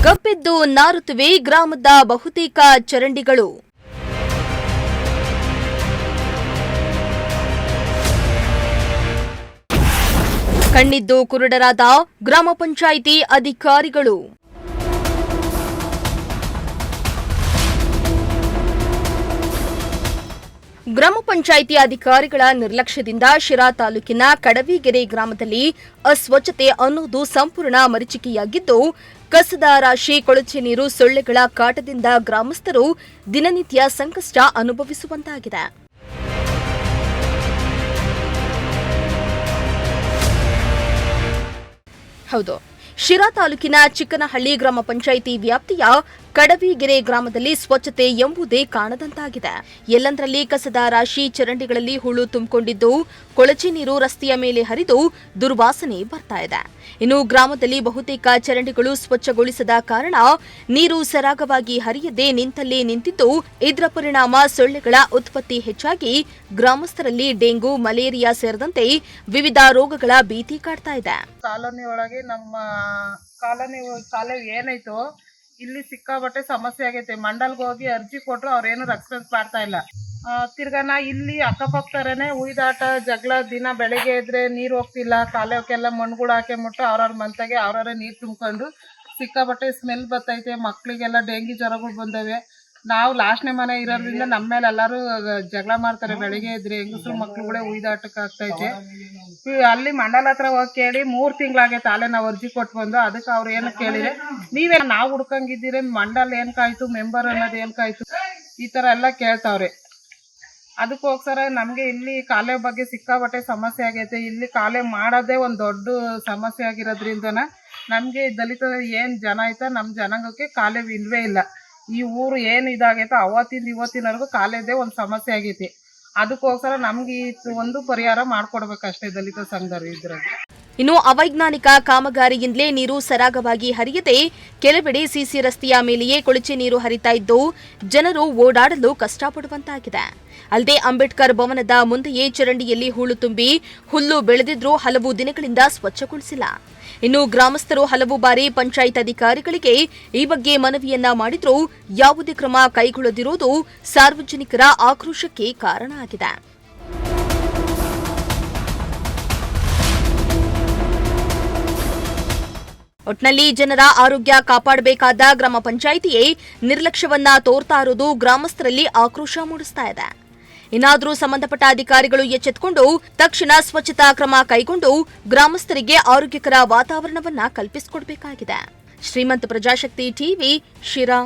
ಗಬ್ಬೆದ್ದು ನಾರುತ್ತವೆ ಗ್ರಾಮದ ಬಹುತೇಕ ಚರಂಡಿಗಳು. ಕಣ್ಣಿದ್ದು ಕುರುಡರಾದ ಗ್ರಾಮ ಪಂಚಾಯಿತಿ ಅಧಿಕಾರಿಗಳು. ಗ್ರಾಮ ಪಂಚಾಯಿತಿ ಅಧಿಕಾರಿಗಳ ನಿರ್ಲಕ್ಷ್ಯದಿಂದ ಶಿರಾ ತಾಲೂಕಿನ ಕಡವಿಗೆರೆ ಗ್ರಾಮದಲ್ಲಿ ಅಸ್ವಚ್ಛತೆ ಅನ್ನೋದು ಸಂಪೂರ್ಣ ಮರೀಚಿಕೆಯಾಗಿದ್ದು, ಕಸದ ರಾಶಿ, ಕೊಳಚೆ ನೀರು, ಸೊಳ್ಳೆಗಳ ಕಾಟದಿಂದ ಗ್ರಾಮಸ್ಥರು ದಿನನಿತ್ಯ ಸಂಕಷ್ಟ ಅನುಭವಿಸುವಂತಾಗಿದೆ. ಹೌದು, ಶಿರಾ ತಾಲೂಕಿನ ಚಿಕ್ಕನಹಳ್ಳಿ ಗ್ರಾಮ ಪಂಚಾಯಿತಿ ವ್ಯಾಪ್ತಿಯ ಕಡವಿಗೆರೆ ಗ್ರಾಮದಲ್ಲಿ ಸ್ವಚ್ಛತೆ ಎಂಬುದೇ ಕಾಣದಂತಾಗಿದೆ. ಎಲ್ಲಂದರಲ್ಲಿ ಕಸದ ರಾಶಿ, ಚರಂಡಿಗಳಲ್ಲಿ ಹುಳು ತುಂಬಿಕೊಂಡಿದ್ದು, ಕೊಳಚೆ ನೀರು ರಸ್ತೆಯ ಮೇಲೆ ಹರಿದು ದುರ್ವಾಸನೆ ಬರ್ತಾ ಇದೆ. ಇನ್ನು ಗ್ರಾಮದಲ್ಲಿ ಬಹುತೇಕ ಚರಂಡಿಗಳು ಸ್ವಚ್ಛಗೊಳಿಸದ ಕಾರಣ ನೀರು ಸರಾಗವಾಗಿ ಹರಿಯದೆ ನಿಂತಲ್ಲೇ ನಿಂತಿದ್ದು, ಇದರ ಪರಿಣಾಮ ಸೊಳ್ಳೆಗಳ ಉತ್ಪತ್ತಿ ಹೆಚ್ಚಾಗಿ ಗ್ರಾಮಸ್ಥರಲ್ಲಿ ಡೆಂಗು, ಮಲೇರಿಯಾ ಸೇರಿದಂತೆ ವಿವಿಧ ರೋಗಗಳ ಭೀತಿ ಕಾಡ್ತಾ ಇದೆ. ಕಾಲೋನಿ ಒಳಗೆ ನಮ್ಮ ಕಾಲೇ ಏನಾಯ್ತು ಇಲ್ಲಿ ಸಿಕ್ಕಾಬಟ್ಟೆ ಸಮಸ್ಯೆ ಆಗೈತೆ. ಮಂಡಲ್ಗೆ ಹೋಗಿ ಅರ್ಜಿ ಕೊಟ್ರು ಅವ್ರೇನು ರೆಸ್ಪಾನ್ಸ್ ಮಾಡ್ತಾ ಇಲ್ಲ. ತಿರ್ಗಾನ ಇಲ್ಲಿ ಅಕ್ಕಪಕ್ಕರನೆ ಉಯ್ದಾಟ ಜಗಳ, ದಿನ ಬೆಳಗ್ಗೆ ಇದ್ರೆ ನೀರು ಹೋಗ್ತಿಲ್ಲ, ಕಾಲುವೆಗೆಲ್ಲ ಮಣ್ಣುಗಳು ಹಾಕೊಂಬಿಟ್ಟು ಅವ್ರವ್ರ ಮಂತಾಗೆ ಅವ್ರವ್ರೆ ನೀರು ತುಂಬ್ಕೊಂಡು ಸಿಕ್ಕಾಬಟ್ಟೆ ಸ್ಮೆಲ್ ಬರ್ತೈತೆ. ಮಕ್ಳಿಗೆಲ್ಲ ಡೆಂಗಿ ಜ್ವರಗಳು ಬಂದವೆ. ನಾವು ಲಾಸ್ಟ್ನೇ ಮನೆ ಇರೋದ್ರಿಂದ ನಮ್ಮ ಮೇಲೆ ಎಲ್ಲರೂ ಜಗಳ ಮಾಡ್ತಾರೆ. ಬೆಳಿಗ್ಗೆ ಇದ್ರೆ ಹೆಂಗಸರು ಮಕ್ಳುಗಳೇ ಉಯ್ದಾಟಕ್ಕೆ ಆಗ್ತೈತೆ. ಅಲ್ಲಿ ಮಂಡಲ ಹತ್ರ ಹೋಗಿ ಕೇಳಿ 3 ತಿಂಗಳಾಗೈತೆ. ಅಲ್ಲೇ ನಾವು ಅರ್ಜಿ ಕೊಟ್ಟು ಬಂದು ಅದಕ್ಕೆ ಅವ್ರು ಏನು ಕೇಳಿದ್ರೆ, ನೀವೇ ನಾವು ಹುಡ್ಕಂಗಿದ್ದೀರಿ, ಮಂಡಲ್ ಏನಕ್ಕಾಯ್ತು, ಮೆಂಬರ್ ಅನ್ನೋದು ಏನಕ್ಕಾಯ್ತು, ಈ ಥರ ಎಲ್ಲ ಕೇಳ್ತಾವ್ರೆ. ಅದಕ್ಕೋಸ್ಕರ ನಮಗೆ ಇಲ್ಲಿ ಕಾಲೇ ಬಗ್ಗೆ ಸಿಕ್ಕಾಬಟ್ಟೆ ಸಮಸ್ಯೆ ಆಗೈತೆ. ಇಲ್ಲಿ ಕಾಲೇ ಮಾಡೋದೇ ಒಂದು ದೊಡ್ಡ ಸಮಸ್ಯೆ ಆಗಿರೋದ್ರಿಂದನ ನಮಗೆ ದಲಿತ ಏನು ಜನ ಐತೆ ನಮ್ಮ ಜನಾಂಗಕ್ಕೆ ಕಾಲೇ ಇಲ್ವೇ ಇಲ್ಲ. ಈ ಊರು ಏನು ಇದಾಗೈತೆ ಅವತ್ತಿಂದ ಇವತ್ತಿನವರೆಗೂ ಕಾಲೇದೇ ಒಂದು ಸಮಸ್ಯೆ ಆಗೈತಿ. ಅದಕ್ಕೋಸ್ಕರ ನಮ್ಗೆ ಒಂದು ಪರಿಹಾರ ಮಾಡ್ಕೊಡ್ಬೇಕಷ್ಟೇ ದಲಿತ ಸಂಘದವರು ಇದ್ರಲ್ಲಿ. ಇನ್ನು ಅವೈಜ್ಞಾನಿಕ ಕಾಮಗಾರಿಯಿಂದಲೇ ನೀರು ಸರಾಗವಾಗಿ ಹರಿಯದೆ ಕೆಲವೆಡೆ ಸಿಸಿ ರಸ್ತೆಯ ಮೇಲೆಯೇ ಕೊಳಚೆ ನೀರು ಹರಿತಾ ಇದ್ದು ಜನರು ಓಡಾಡಲು ಕಷ್ಟಪಡುವಂತಾಗಿದೆ. ಅಲ್ಲದೆ ಅಂಬೇಡ್ಕರ್ ಭವನದ ಮುಂದೆಯೇ ಚರಂಡಿಯಲ್ಲಿ ಹೂಳು ತುಂಬಿ ಹುಲ್ಲು ಬೆಳೆದಿದ್ರೂ ಹಲವು ದಿನಗಳಿಂದ ಸ್ವಚ್ಛಗೊಳಿಸಿಲ್ಲ. ಇನ್ನು ಗ್ರಾಮಸ್ಥರು ಹಲವು ಬಾರಿ ಪಂಚಾಯತ್ ಅಧಿಕಾರಿಗಳಿಗೆ ಈ ಬಗ್ಗೆ ಮನವಿಯನ್ನ ಮಾಡಿದ್ರೂ ಯಾವುದೇ ಕ್ರಮ ಕೈಗೊಳ್ಳದಿರುವುದು ಸಾರ್ವಜನಿಕರ ಆಕ್ರೋಶಕ್ಕೆ ಕಾರಣ ಆಗಿದೆ. ಒಟ್ನಲ್ಲಿ ಜನರ ಆರೋಗ್ಯ ಕಾಪಾಡಬೇಕಾದ ಗ್ರಾಮ ಪಂಚಾಯಿತಿಯೇ ನಿರ್ಲಕ್ಷ್ಯವನ್ನ ತೋರ್ತಾ ಇರೋದು ಗ್ರಾಮಸ್ಥರಲ್ಲಿ ಆಕ್ರೋಶ ಮೂಡಿಸ್ತಾ ಇದೆ. ಇನ್ನಾದರೂ ಸಂಬಂಧಪಟ್ಟ ಅಧಿಕಾರಿಗಳು ಎಚ್ಚೆತ್ತುಕೊಂಡು ತಕ್ಷಣ ಸ್ವಚ್ಛತಾ ಕ್ರಮ ಕೈಗೊಂಡು ಗ್ರಾಮಸ್ಥರಿಗೆ ಆರೋಗ್ಯಕರ ವಾತಾವರಣವನ್ನ ಕಲ್ಪಿಸಿಕೊಡಬೇಕಾಗಿದೆ. ಶ್ರೀಮಂತ ಪ್ರಜಾಶಕ್ತಿ ಟಿವಿ, ಶಿರಾ.